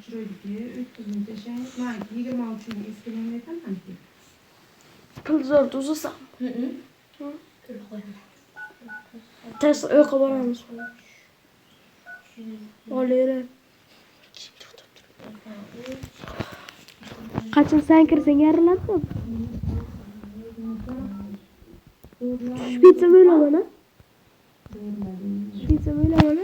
Şuradaki 300'ün şey, belki 26'ın eskilerini tamam ki. Pul zor uzasam. Hı. koyma. Ters öyle varmış. Oluyor. Kaçın sen kirsen yarılandı mı? Şpitse böyle bana. Şpitse böyle bana.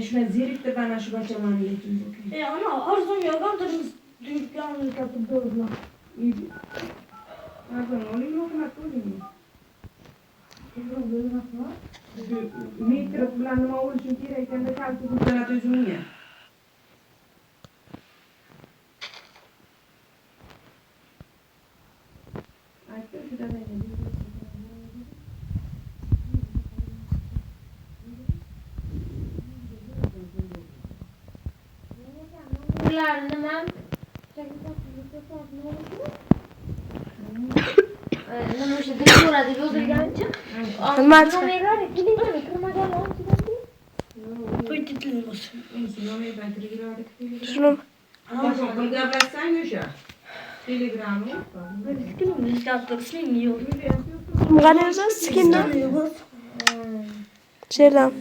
Şuna zirip de bana şu bacamanı getirdim. Ana arzum yok. Aldırız. Düğüp yalnız kapı doğru. Pardon, olayım mı? Metre kullanma oluşun gereken de kalkıp kurtarat özünü ya. Nima? Nima o'sha deb deb yozilgancha. Nima chiqdi? Nomerlar gidiyor, kirmagan olchidan. Şunu Bir gaplashsang o'sha. Telegramni. qani o'zi skindan. Şeyden.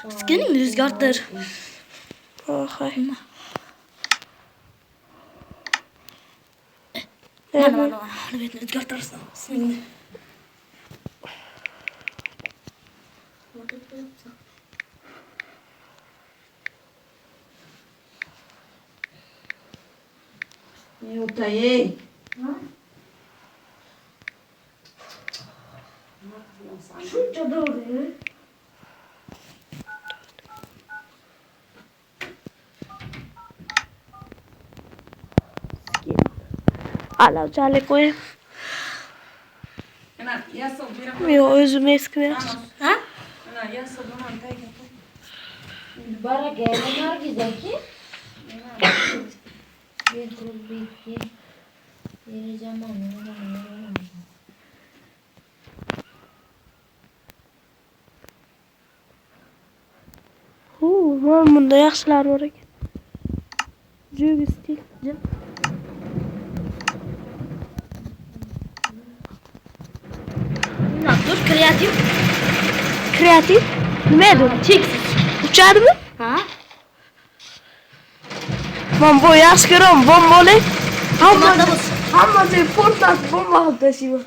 Skinning o'zgartir. Ohay. Mana o'zgartirsan. Skinning. O'tay. Shuncha doğru. Ala chale koy. Ana yasov bera. Yo özüm eskiler. Ha? Ana yasov bunu tayga. Bara gelmeler güzelki. Bir grup bir vereceğim onu. Men bunda yaxshilar bor ekan. Jugi stil. Dur kreatif. Kreativ. Nima edi? Cheksiz. Uchadimi? Ha? Men bu yaxshi ko'raman, bombali. Hammada bo'lsin. Hammasi portlat bomba qilib tashlayman.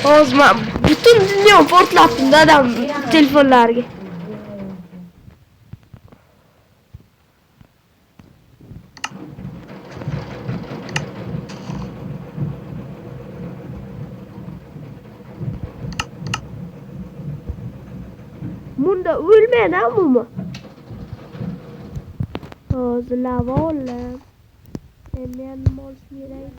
Hozir men butun dunyo portlatdim dadam telefonlariga. Bunda o'lmaydi ammo. Hozir lavolim. Men mol kerak.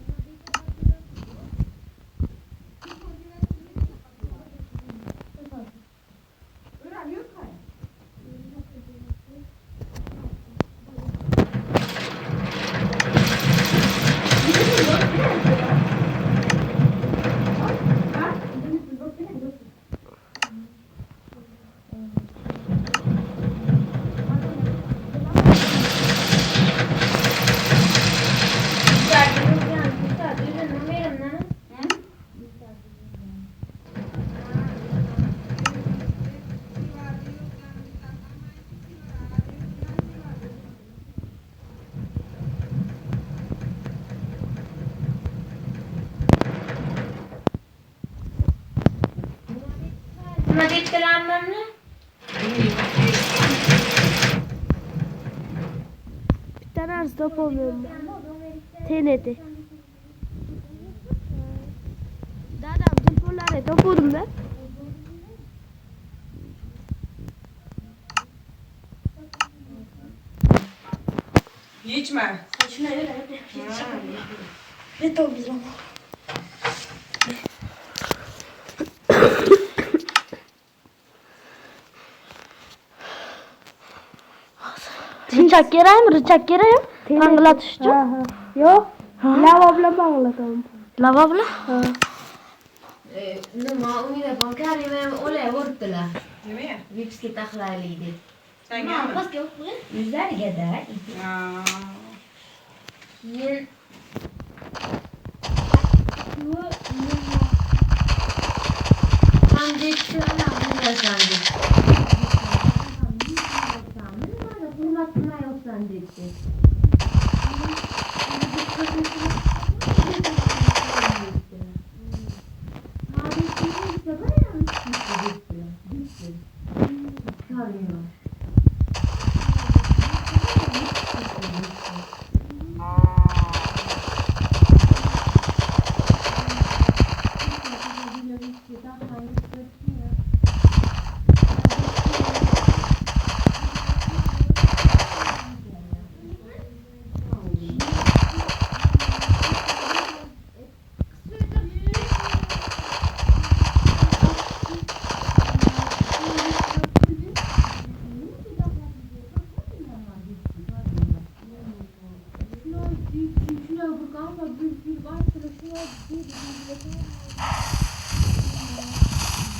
Nima debdilar ammamni? Bitta narsa topolmayman. TNT. Dadam telefonlarini topdim-da. Yechma. Shuna öyle. Ne toplayacağım? Richak kerakmi? Richak kerak? Tanglatish uchun? Yo'q. Lava bilan bog'ladim. Lava bilan? Ha. Nima umid opam Karimam o'layveribdilar. Nima? Vipsga taxlaylik deb. Sangami? Pastga o'qib yuzlariga-da. Keyin Sandekchi ana bunday sandek. Hurmat qilmayapsan debdi.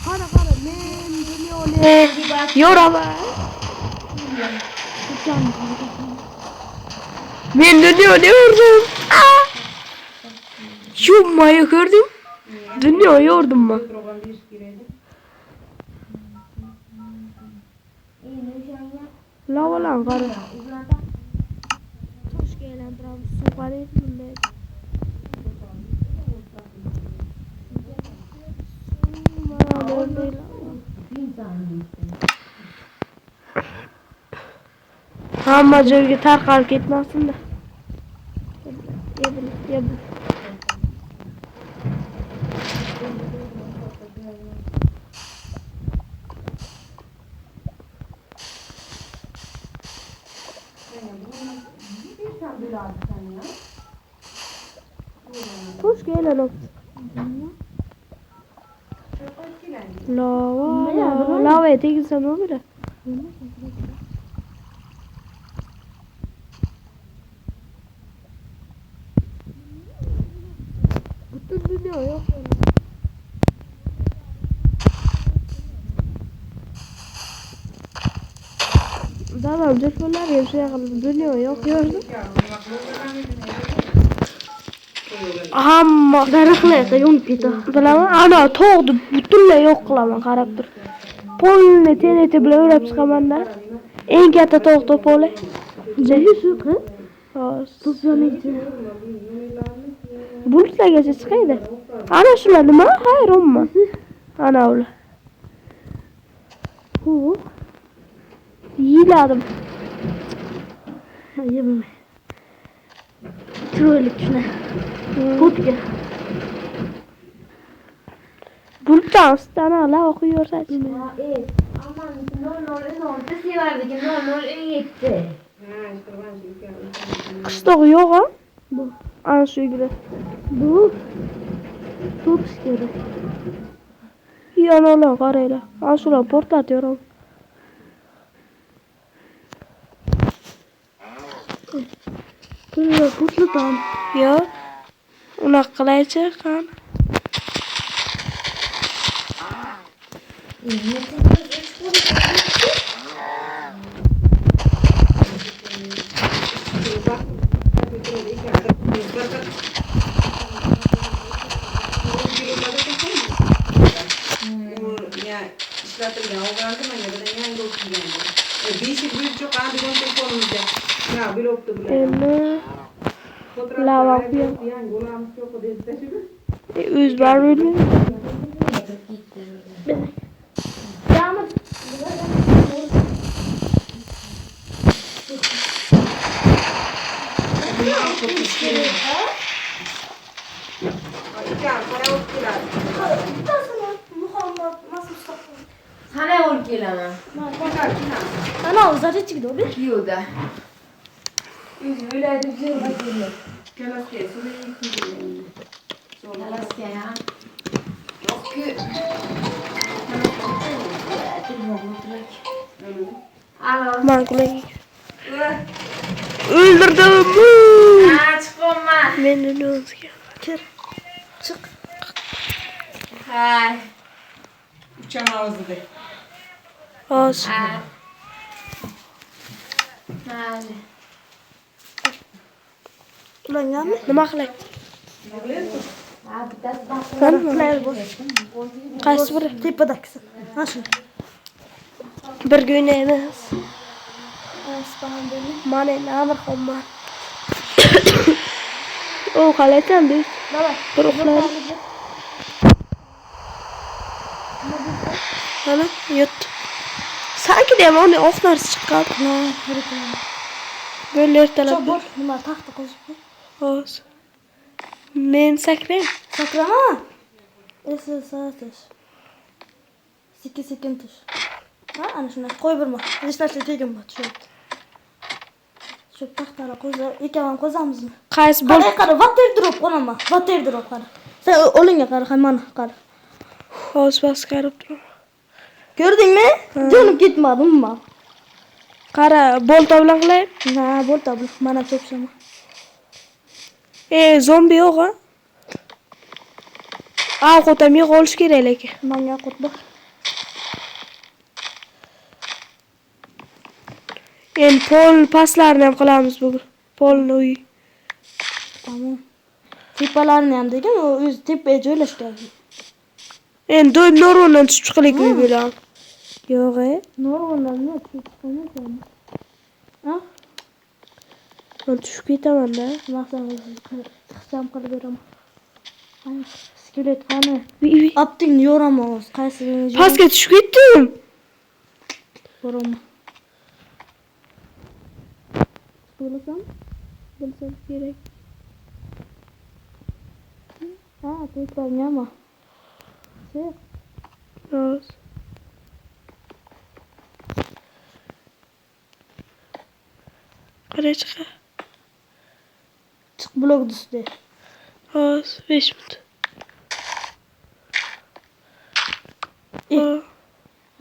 Qara, men dunyoni yo'raman. Men dunyoni yo'rdim. Shummayı gördüm. Dünya yordum ben. Lavalan qara. Toshga aylantiramiz. Suv qaraydi bunday. Hamma joyga tarqalib ketmasin-da. Yeb. Toshga aylanib. Lava tegizsam nima bo'ladi? Butun dunyo yo'q. Dadam telefonlar yemshay qilib dunyo yo'q yozdi. Hamma daraxtlarga yonib ketdi. Bilaman, ana tog'ni butunlay yo'q qilaman, qarab tur. Polni tenete bilan o'rab chiqaman-da. Eng katta tog' to'polay. Jaysuqi? Hozir to'planaydi. Bulutlargacha chiqaydi. Ana shular nima? Hayronman. Ana ular. Yiladim. Yemam. Trolik shuna. Ko'pga. Bulutdan ustana lava quyyorsachi. Aman 006 sevardik, 007. Qishloq yo'q-a? Bu. Ana shu uyda. Bu to'pish kerak. Yo'q, qaranglar. Ana shular portlatyapman. Bunlar portlatam. Yo'q. Unaqa qilaychi, qani. İşletilgan o'g'landim yana yangi o'qilgan. 5 yil bo'yicha qanday telefonimizda. Ya, bilobdi bular. Lava quyam. Yangi o'lamiz yo'q deb tashib. O'z baribir. Sana olib kelaman. Ana o'zlari chiqdi, o'bi. Yo'da. O'zi o'ylaydi, zo'rg'a keldi. Kalasga, suvga yetib. Kalasga ham. Yo'q-ku. Alo. Men kulay. Öldürdüm. Chiqolma. Men de o'zga. Kir. Chiq. Hay. Uchan og'zida. Oz. Hay. Hay. Ulanganmi? Nima qilay? Ha, bittasi bas. Qulay bo'l. Qaysi biri? Tepadagisi. Ha shu. Birga o'ynaymiz. Aspanbeli. Mana endi Amirxonman. O qalaysan biz? Davay. Bir uxlar. Mana yot. Sanki de mana oqlari chiqqan. Ha, harakat. Böyle ertalab. Bor, nima taxta qo'yib. Oz. Men sakrayman. Sakrama. Esi satish. Sekin tush. Ha, ana shunday qo'y birma. Hech narsa teginma, tushunibdi. Shu taxtani qo'yib, ikkavam qo'zamizmi? Qaysi bol? Qara, vater drop qo'naman. Vater drop qara. Sen o'linga qara, mana qara. Oz baskarib tur. Ko'rdingmi? Jonim ketmadimmi? Qara, bolta bilan qilay. Ha, bolta bilan mana cho'psama. Zombi yo'q a? Ovqatam yo'q olish kerak lekin. Menga qutbi. Endi pol paslarni ham qilamiz bugun. Polni uy. Tamam. Tepalarni ham degan, u o'z tepaga joylashgan. Endi doim norundan tushib chiqlik uy bilan. Yo'q e. Norundan nima tushib Ha? Men tushib ketaman-da. Maqsadimizni ixcham qilib beraman. Ana skelet qani? Uy. Optingni yo'ramiz. Qaysirini Pastga tushib ketdim. yo'raman? Bilasam? Bilsam kerak. Ha, tepangami? Chiq. Oz. Qara chiqa. Chiq blok düştü. Oz 5 minut.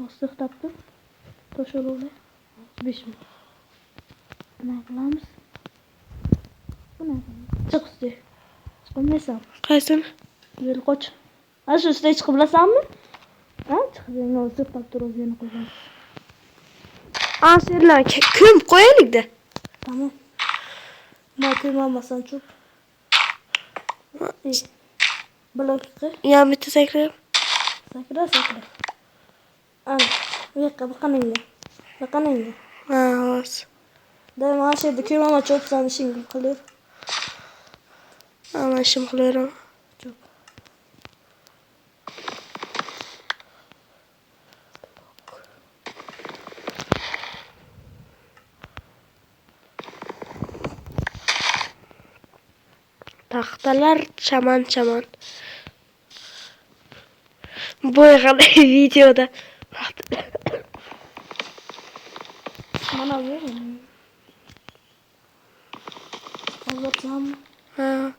Astık taptım. Toşal olay. 5 minut. Ne kılamız? Bu ne? Çık üstü. Çıkılmaysam. Qaysin? Böyle koç. Ha şu üstüne çıkıblasam mı? Ha çıkıp ne olsa taptır o yeni koyacağım. Asirlar küm qo'yaylik da. Tamam. Bakayım almasan çok. Blok kır. Ya bitta sakrab. Sakra sakra. Al. Yakka bakanınla. Bakanınla. Ha, oz. Daim aşağıda kıyım ama çok sana şingil kalıyor. Ana ishim qilaman. Çok. Taxtalar chaman. Bo'ygan videoda. Mana verin. Anlatsam. Ha.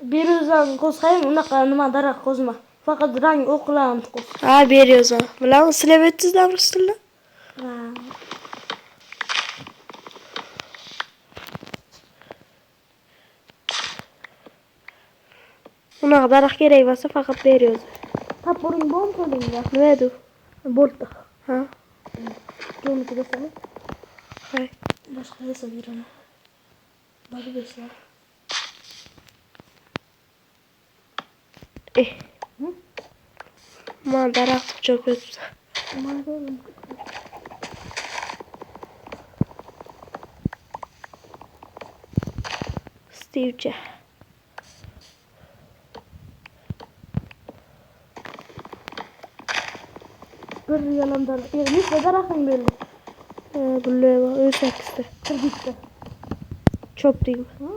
Bir yüzden kozkayım unaqa nima darak kozma. Fakat rang o'qlan koz. Ha, beriyoruz ha. Bilan silab o'tdingizlar ruslar? Ha. Unaqa daraxt kerak bo'lsa faqat beriyoruz. Tapuring bom qo'lingda. Nima edi? Bo'ldi. Ha. Jo'niki desam. Hay. Boshqa desa beraman. Bagi beslar. Mana daraxt cho'kib o'tibdi. Mana ko'rdim. Stivcha. Bir yalan darak. Nechta daraxting bo'ldi? Bilmayman, 18 ta. Bitta. Chopdingmi? Ha.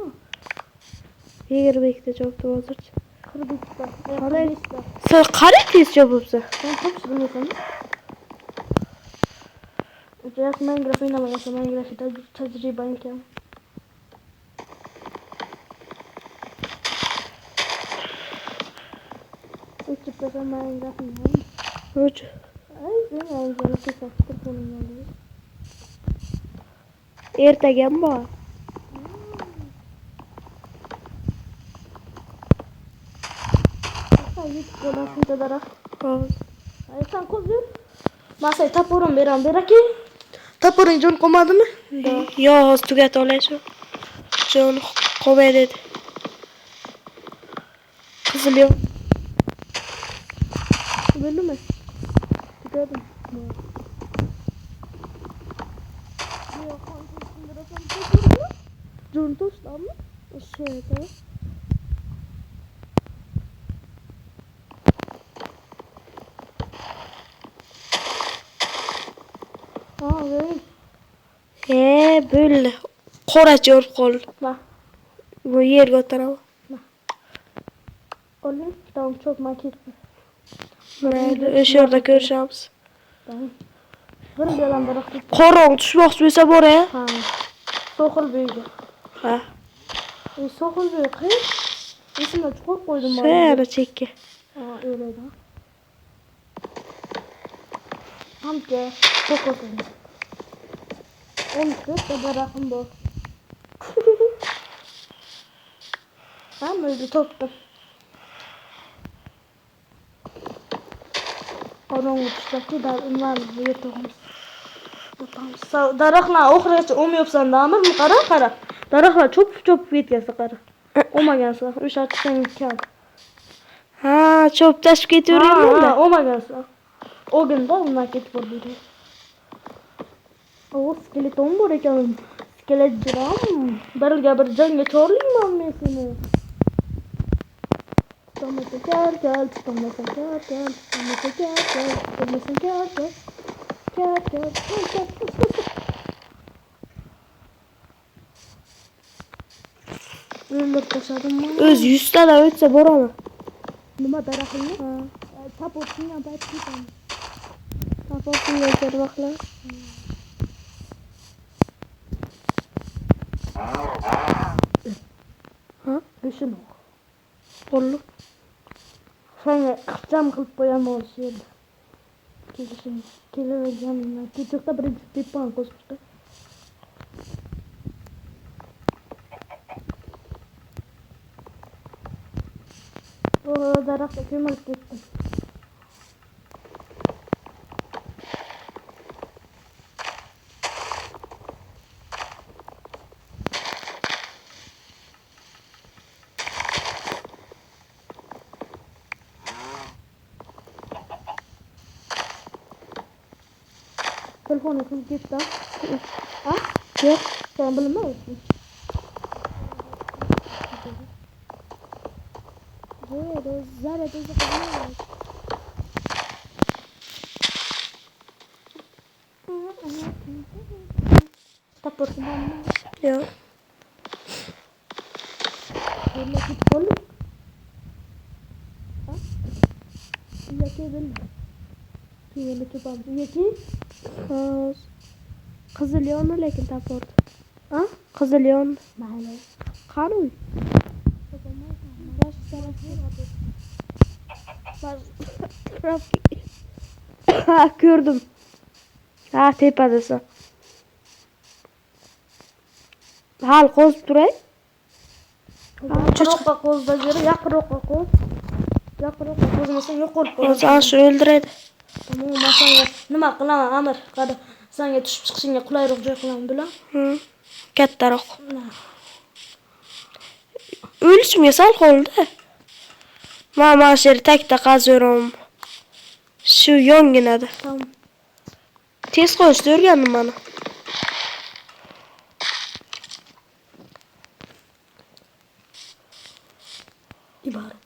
22 ta chopdim hozircha. Bitta. Qalay? Sen qanday tez chopibsan? Sen ko'p bilmaysanmi? Just Minecraft o'ynamagansan, Minecraftda tajribang kam. Uçukta Minecraft oynayayım. Uch. Ay, ben Minecraft'ı sattım bunun. Ertagam bor. Sen git ko'rasın tadara. Ay sen koz yur. Masay tapurum beram beraki. Tapuring jon qo'madimi? Yo, hozir tugatib olay shu. Jon qolmay dedi. Qizil yo'q. Bildimi? Tugadim. Jon to'shdami? O'sha yerda. Bo'ldi. Qorachi urib qoldi. Va. Bu yerga o'tiraman. Oling, tamam çok makit. Mayli, o'sha yerda ko'rishamiz. Bir bilan bir vaqt. Qorong tushmoqchi bo'lsa boray. Ha. So'qil bo'yiga. Ha. So'qil bo'yi qay? Esimda chuqur qo'ydim men. Sara chekka. Ha, o'yladi. Hamka so'qildim. Onu da bırakın bu. Ben böyle toptum. Onun uçtaki da ünvan yutağımız. Darakla oxirgacha o'myapsan damir mi qara. Daraklar chop ketgansa qara. O'magansa o'sha tushgan kam. Ha, chop tashib ketaverganman-da. Ha, o'magansa. O'ginda undan ketib bordi. O skeleton bor ekan. Skelet jiram. Birga bir jangga chorlayman men seni. Tomasa gel. Öldür taşadım mı? O'z 100 tadan o'tsa boraman. Nima daraxtni? Tapotni abat ketam. Tapotni ko'rmoqlar. Ha? Beshini. Bo'ldi. Senga qircham qilib qo'yaman o'sha yerda. Kelaverganman. Kechqurun birinchi tepan qo'shibdi. O daraxtga ko'milib ketdim. Telefonu kim gitti? Ha? Yok. Sen bilmiyorsun. Evet, zaten de kalıyor. Tapotun var mı? Yo'q. Öyle git bol. Ha? Yaki bil. Kiyeli tupam. Yaki? Qizil yo'qmi lekin taport. Ha? Qizil yo'q. Mayli. Qani uy? Ha, ko'rdim. Ha, tepadasa. Hal qo'zib turay. Yaqinroqqa qo'zda jiri, yaqinroqqa qo'z. Yaqinroqqa qo'zmasang yo'q bo'lib qoladi. O'zi ana shu o'ldiradi. Tamam, men senga nima qilaman, Amir? Qara, senga tushib chiqishingga qulayroq joy qilaman, bilan. Kattaroq. O'lishimga sal qoldi. Mana shu yerda takta qazaveram. Shu yonginada. Tamam. Tez qo'yishni o'rgandim mana. İbare.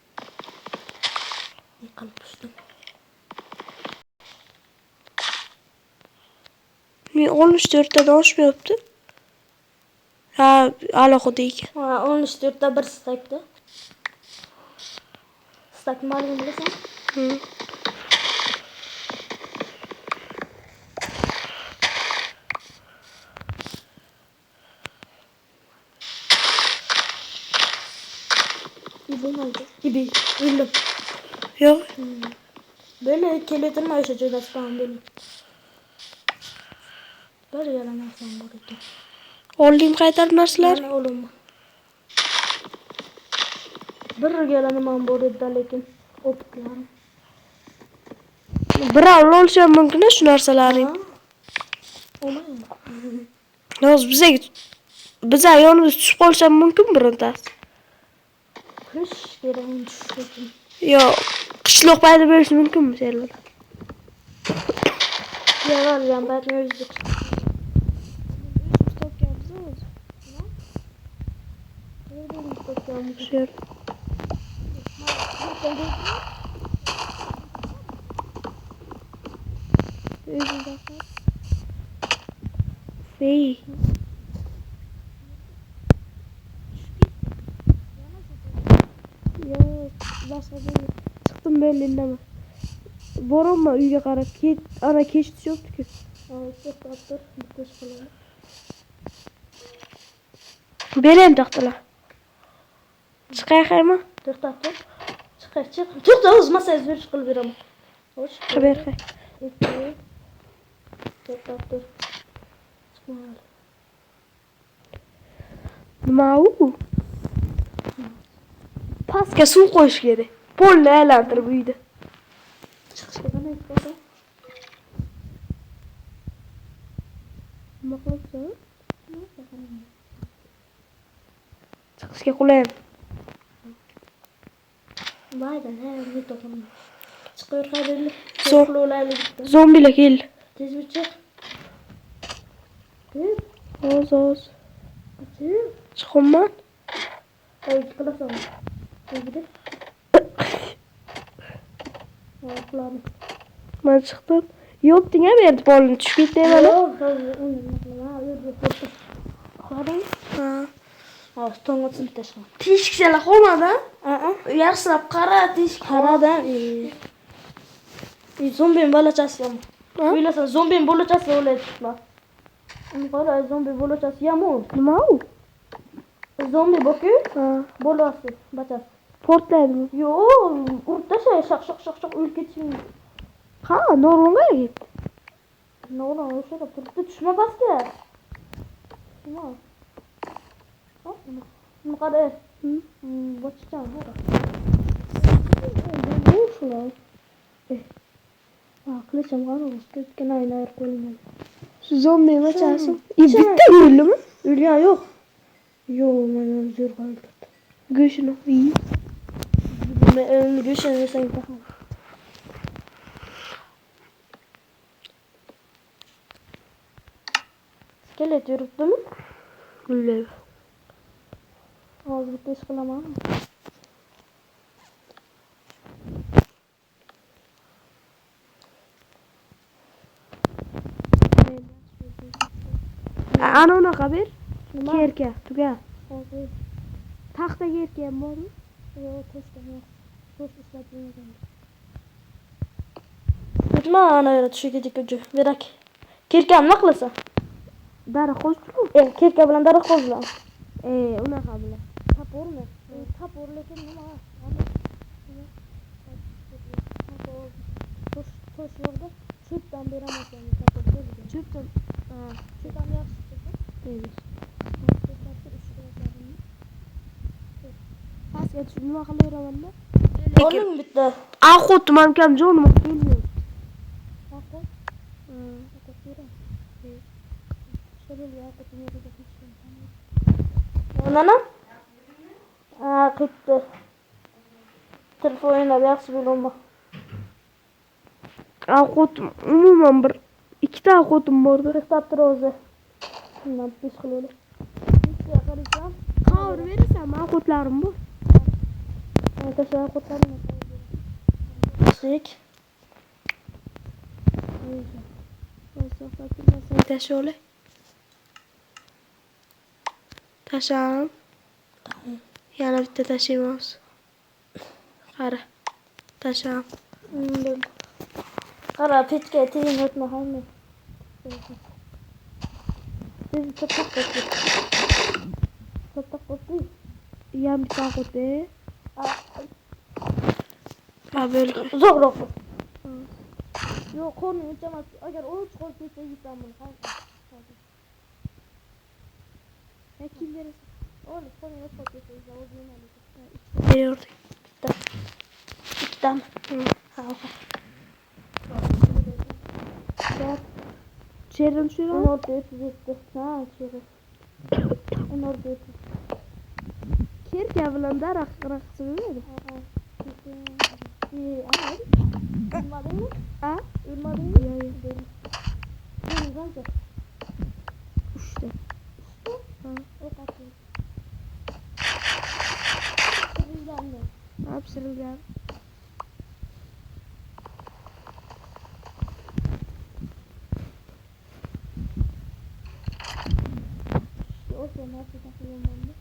Yıkılıp düştüm. Men 64 tadan oshmayapti. Ha, alohida ekan. Ha, 14'te bir stakda. Stak malum bilasan? Gibi öldüm. Yo'q. Böyle keletirme yaşa joyda spam böyle. Böyle yalanarsan bu ekan. Olding qaytar narsalar. Mana o'lim. Bir galanim ham bor edi lekin Opuklarım. Birovlar olsa mumkin shu narsalaring. Olmaydi. Hozir biza yonimizga tushib qolsa mumkin birontasi. Kış gereğini düşürdüm. Yo, qishloq payda bo'lishi mumkinmi senlar? Yaralgan ben özlük. Shu yer. Fey. Yo, boshqa joyga chiqdim belli indamay. Boraman uyga qarab, ana kech tushyapti-ku. Berem taxtalar. Chiqay qayma? To'xtab tur. Chiq. To'xta, o'z masajni berish qilib beraman. Xo'sh. Xabar qay. To'xtab tur. Chiqma. Nima u? Pastga suv qo'yish kerak. Polni aylantirib uyda. Chiqishga qanday bo'lsa? Nima qilibsan? Chiqishga qulaymi? Mayda, ne to'g'ri. Chiqir qadrli. Zo'r. So'qlolaylik. Zombilar keldi. Tez bir chiq. Tez. Oz. Tez. Chiqaman. Qo'yib qilasan. Tegdi. Oqlarni. Men chiqdim. Yo'qding ham berdi polni tushib ketdi mana. Ha. Ha, to'ng'otsin tashla. Teshikchalar qolmadi. Yaxshilab qara, teshik Qaradan. Zombi bolachasi yomon. Ha? O'ylasan, zombi bolachasi o'layapti. Uni qara, zombi bolachasi yomon. Nima u? Zombi boku, Ha. bolasi, bachasi. Portlaydimi? Yo'q, urib tashlay, shaq o'lib ketishim. Ha, Norvanga ketdi. Nima o'sha turibdi, tushma pastga. Nima? Nima qara? Bochchan, qara. Bu shular. Ha, qilichim qara, ketgan aynar qo'limdan. Shu zombi machasi. Bitta o'ldimi? O'lgan yo'q. Yo'q, mana zo'r qoldi. Go'shini yey. Men go'shtni yesang taxam. Skelet yuribdimi? Bilmayman. Hozir bitta ish qilaman. Ana unaqa ber. Nima? Kerka, tuga. Hozir. Taxta kerka ham bormi? Yo'q, to'shdan. To'sh ishlab yurgan. O'tma ana yerda tushiga tikib berak. Kerkam nima qilasan? Dara qo'shchu. Kerka bilan daraxt qo'zlan. Unaqa bilan. Tapormi? Tapor lekin nima? To'sh yo'qda. Cho'pdan beraman seni tapor qo'ygan. Cho'pdan. Ha, Cho'pdan yaxshi chiqdi. deydi. Pastga tushib nima qilaveraman-da? Oling bitta. Axotim ham kam jonim kelmaydi. Aqut. Aqut bera. Şöyle aqutun yerine geçeyim. Nana? Qitti. Telefonda yaxshi bo'lma. Axotim umuman bir ikkita axotim bordi. To'xtab tur o'zi. Bundan pes qilib. Ikkita qarasam, Qavur berasan, axotlarim bor. tasha aqutlarni. Sik. Tashole. Tasham. Yana bitta tashiymiz. Qara. Tasham. Qara, petga tegin o'tma hamma. Siz to'xtab qo'ying. To'xtab qo'ying. Yam bitta axoti. Qabul. Uzoqroq. Yo'q, qo'lni o'chamas. Agar o'ch qolib ketsa yitam buni. Kim berasan? Oğlum, qo'lni o'ch qolib ketsa yitam o'zim. Berdik. Ikkita bitta mi? Ha, oqa. Çerim şöyle. 14 yetti. Ha, çeri. 14 yetti. Kerke bilen de raksı vermedi. Ürmadın mı? Ha? Ürmadın mı? Ya ya. Benim kanka. İşte. Ha. O kaçıyor. Rüzgar mı? Hapsırıl gel. O zaman nasıl takıyorum ben de?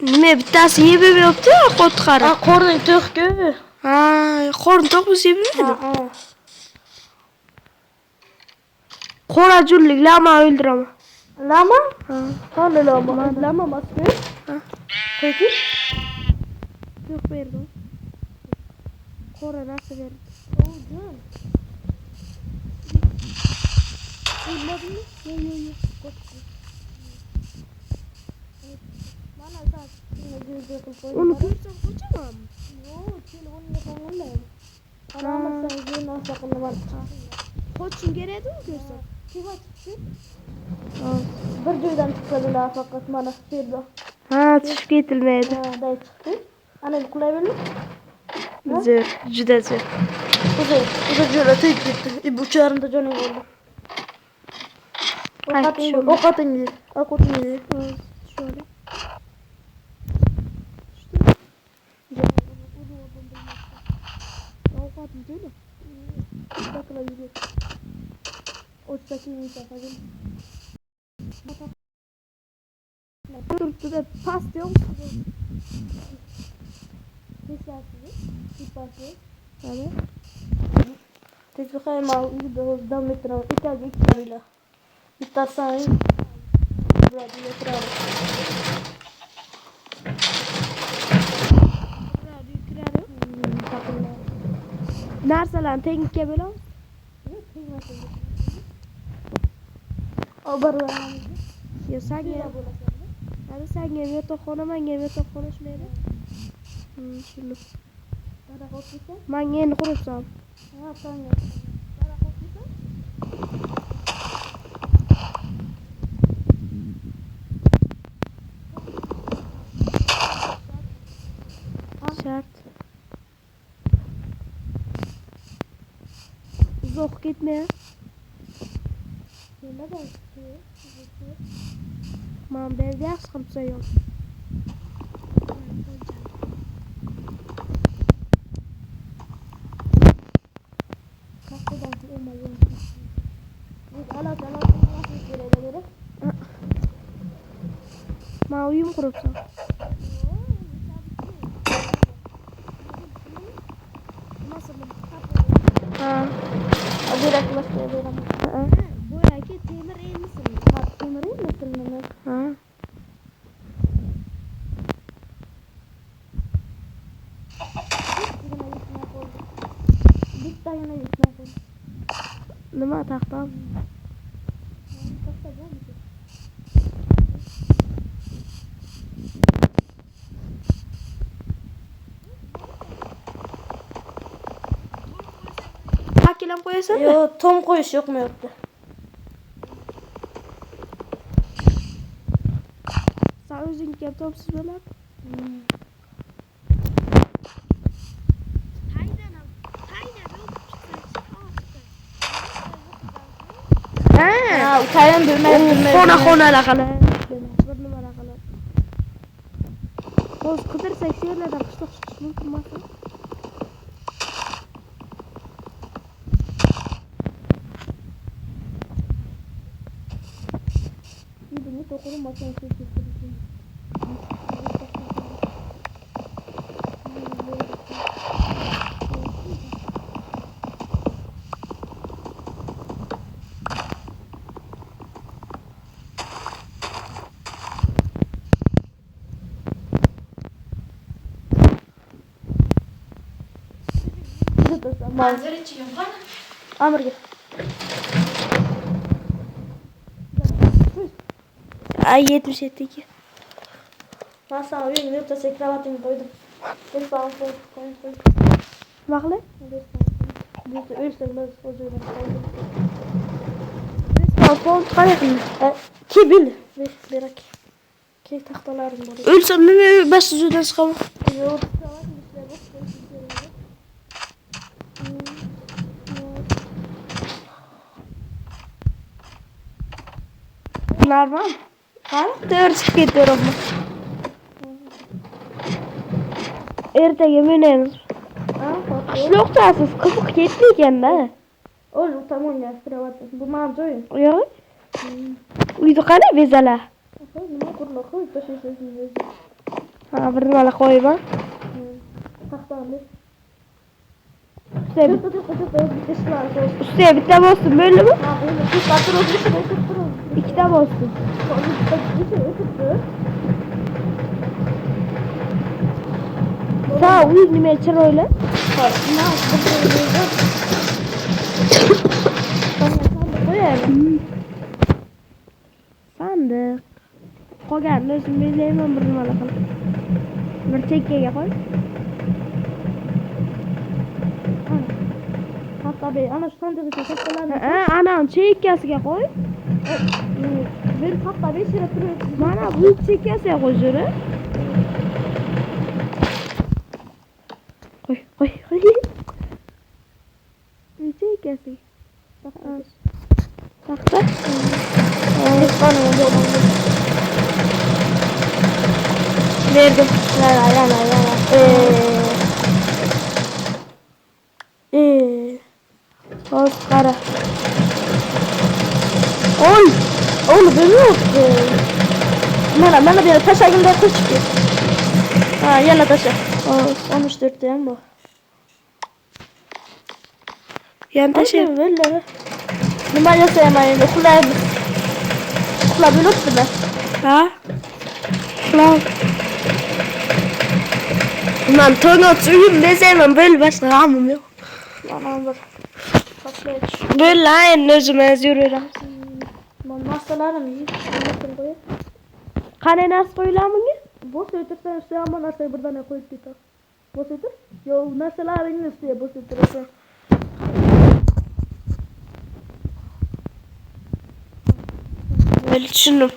Nime bittasi yebe yaptı ya kot kara. Ha, korning tökü. Ha, korn tokmuş yebe mi? Ha. Kora jullik lama öldür ama. Lama? Ha. Hani lama? Lama maskeyi? Ha. Peki? Yok verdim. Kora nasıl verdi? Oldu. Ürmadın mı? Yok. Bana da Onu kırsam kocaman mı? Yok, telefonu yapamam. Karanlık sen nasıl sakınlı var? Koçun gereği mi kırsam? Kim açtı? Ha. Bir cüyden çıkmadı daha fakat bana sirdi. Ha, çıkıp getirmeydi. Ha, da çıktı. Anne kulay verin. Zor, juda zor. Bu da cüyla tek gitti. Bu çağrında canı oldu. O katın gibi. O katın gibi. Şöyle. Avukatım değil mi? Bakıla yürüyor. O çakıyı yapalım. Turptu da pas yok. Hani? Tek bakayım al. Dam metre. İtalya İtalya'yla. İstersen burada yatıralım. Narsalan tenke böyle. O barı Ya sen gel. Hadi sen gel ve tokona ben gel ve tokona şöyle. Şunu. Ben yeni kurupsam. Ha, sen gel. Şart. Zok gitmeye. Ne de Man ben de sıkıntı yok. Kapıdan olmayın. Bu ala nasıl görebilir? Man uyum kurupsam. Ha. Direkt başlayalım. Bu erkek temir iyi misin? Temiri misin? Ha. Bir tane yetmez oldu. Nima taxtam? Akilam koyasan da. Yo, tom koyuş yok mu yoktu? Sen özün kep topsuz böyle. Ha, utanın bilmez. Kona la kala. Bir numara kala. Boz kıdırsak şöyle de kışlık mümkün mü? Bunu tokulun makinesi çektirdim. Manzara içiyorum bana. Amir gel. Ay 77. Ben sana uyum yoksa sen kravatını koydum. Bir bağım koy. Bak lan. Bir de ölsen ben o zaman koydum. Telefon çıkarayım mı? Ki bil. Bir ak. Ki tahtalarım burada. Ölsem mi ben yüzünden çıkamam. Yok. Normal. Karanlık da çıkıp gidiyorum ben. Ertege meneniz. Şlok tasız kıfık yetmeyken de. Oğlum tamam ya kravatın. Bu manzo oyun. Yok. Uydu kana bezala. Nima kurma koy taşıyasın. Ha bir mala koyma. Tahtamı. Üstüne Üstüne üstüne bir tane olsun böyle mi? bir İki tane olsun. Sağ uyuz nimeye çır öyle. Sandık. Koygan özüm bezeyim bir mala kılıp. Bir çekkeye koy. Hatta bey ana şu sandığı çekseler Anam çekkesiga koy. bir hatta 5 lira duruyor. Mana bu çekkesiga koy şöyle. Koy. Bir çekkesiga. Tahta. Verdim. Yana. Kara. Oğlum böyle yok. Bana bir taşa gülde kuş çıkıyor. Ha yana taşa. 13 diyen bu. Yan taşı. Böyle. Numara sevmeyin. Kula bir lütfu da. Ha? Lan. Lan tonot uyum bezemem böyle başka gamım yok. Anam bir. Patlayıcı. Böyle aynı özüme yazıyorum. Masalarım iyi. Nasıl koyuyor? Kane nasıl koyulan mı? Boş ötürsen üstüne ama nasıl buradan ne koyup gitar. Boş ötür. Yo masalarım üstüne boş ötürsen. Böyle düşündüm.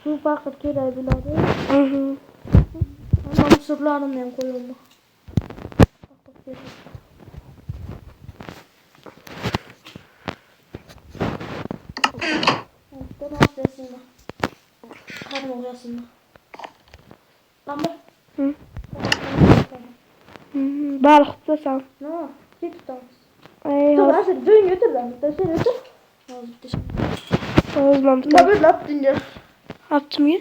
Su bakıp kere biladı. Hı. Ama mısırlarım ben koyuyorum. Karım oluyorsun. Tamam. Hı. Balık tutasam. Ne? Git tutamaz. Ay, Dur sen düğün götür lan. Taşır götür. Olmam tutam. Tabii laf dinle. Yaptım ya.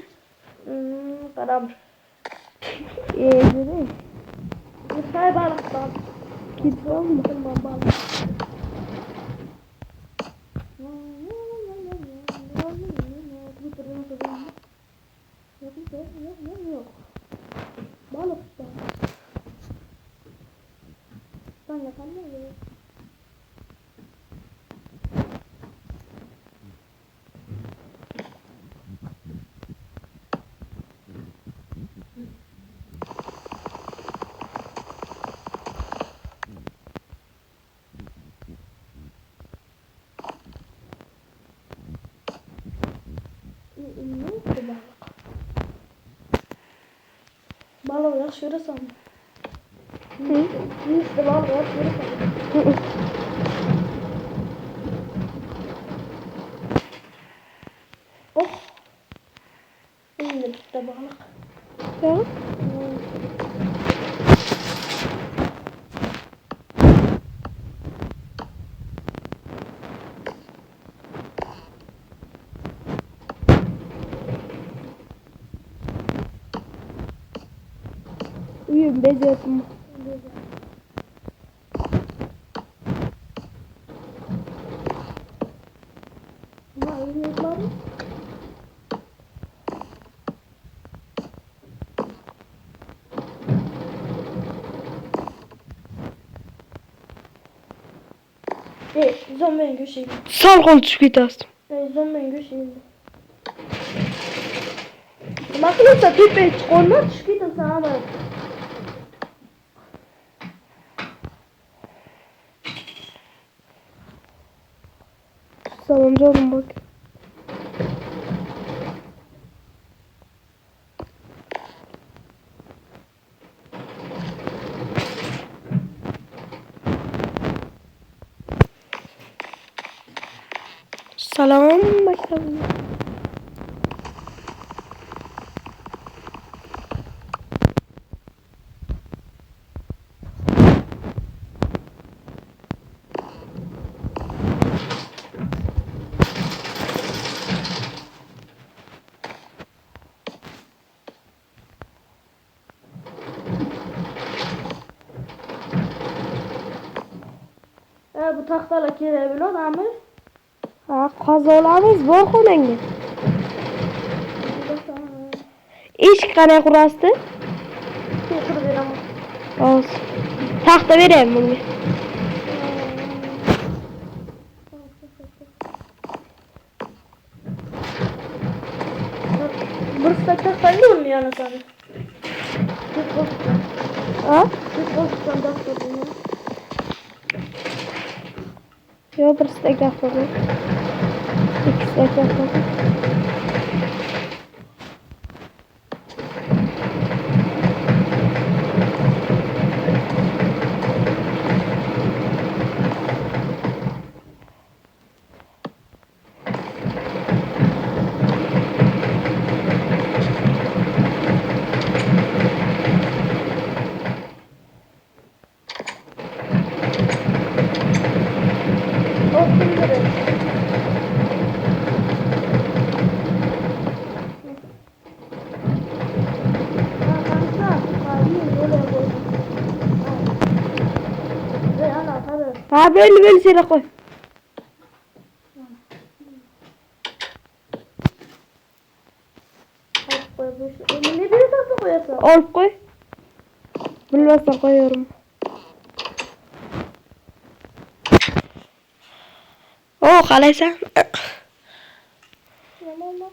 Karamır. Değil. Bir say balık lan. Git olma. Tamam balık. Yok. Balık işte. Ben yapamıyorum. Balığı yaxşı görürsən. Yüzde balığı yaxşı görürsən. Oh. İndi bitti balık. Ya. Uyum beziyorsun. Ne oynuyorlar? Zombenin köşeyi. Sal kol çık gitasın. Zombenin köşeyi. Bakılırsa tepeye çıkonlar çıkıyordum sana ama. Salonca oğlum bak. Salam bakalım. Bu tahtala kirebilir ama. Ha kazolamiz bor xonangga. Eshik qanday qurasdi? Qurib beraman. Olsun. Taxta beraymi bunga? Bir stak tahtayla olmuyor anasını. Ha? Bir olsun tahta bunu. Yo bir stek taxta bor. İki stek taxta bor. Ha böyle şöyle koy. Ne bir tahta koyarsın? Alıp koy. Bilmezsen koyuyorum. Oh kalaysan. Tamam mı?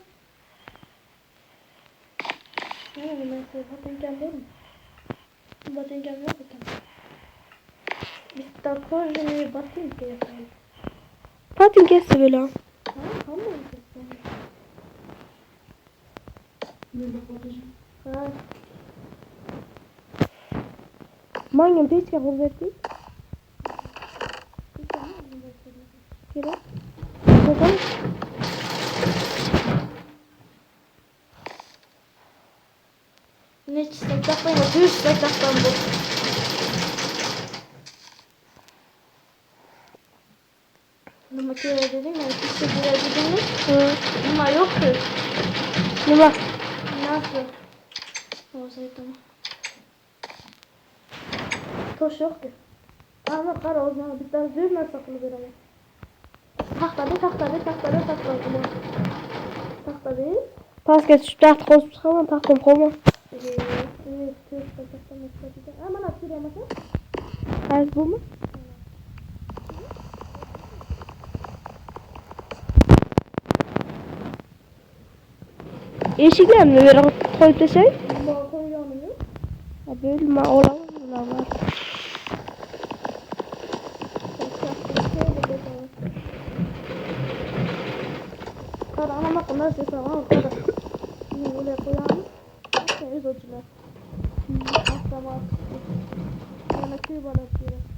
Ne ben size batıncam değil mi? Batıncam yok mu? Biz de projeni batın ki yapalım. Patin kesti böyle. Ha, tamam mı? Ha, Mangam pechka qurib berdik. Kerak. Qo'ydim. ne çizsek tahtayım var, 100 çizsek tahtam bu. Nima kerak dedim ya, işte kerak dedim mi? Nima yoktu. Nima? Nasıl? Olsaydı tamam. Toş yoktu. Ama qara o'zini bitta zo'r narsa qilib beraman. Taxta ber. Pastga tushib taxt qo'yib chiqaman, taxtim qo'yma. Mana kerak Qaysi bumi? Eshiklarni bu yerga qo'yib tashlay. Bor qo'yganim yo'q. Ha bo'lma, olaman bular. Qara ana qilma sesaman, qara. Ni o'ylab qo'yamiz. O'zochlar. Avtomat. Yana kuy bo'lib kerak.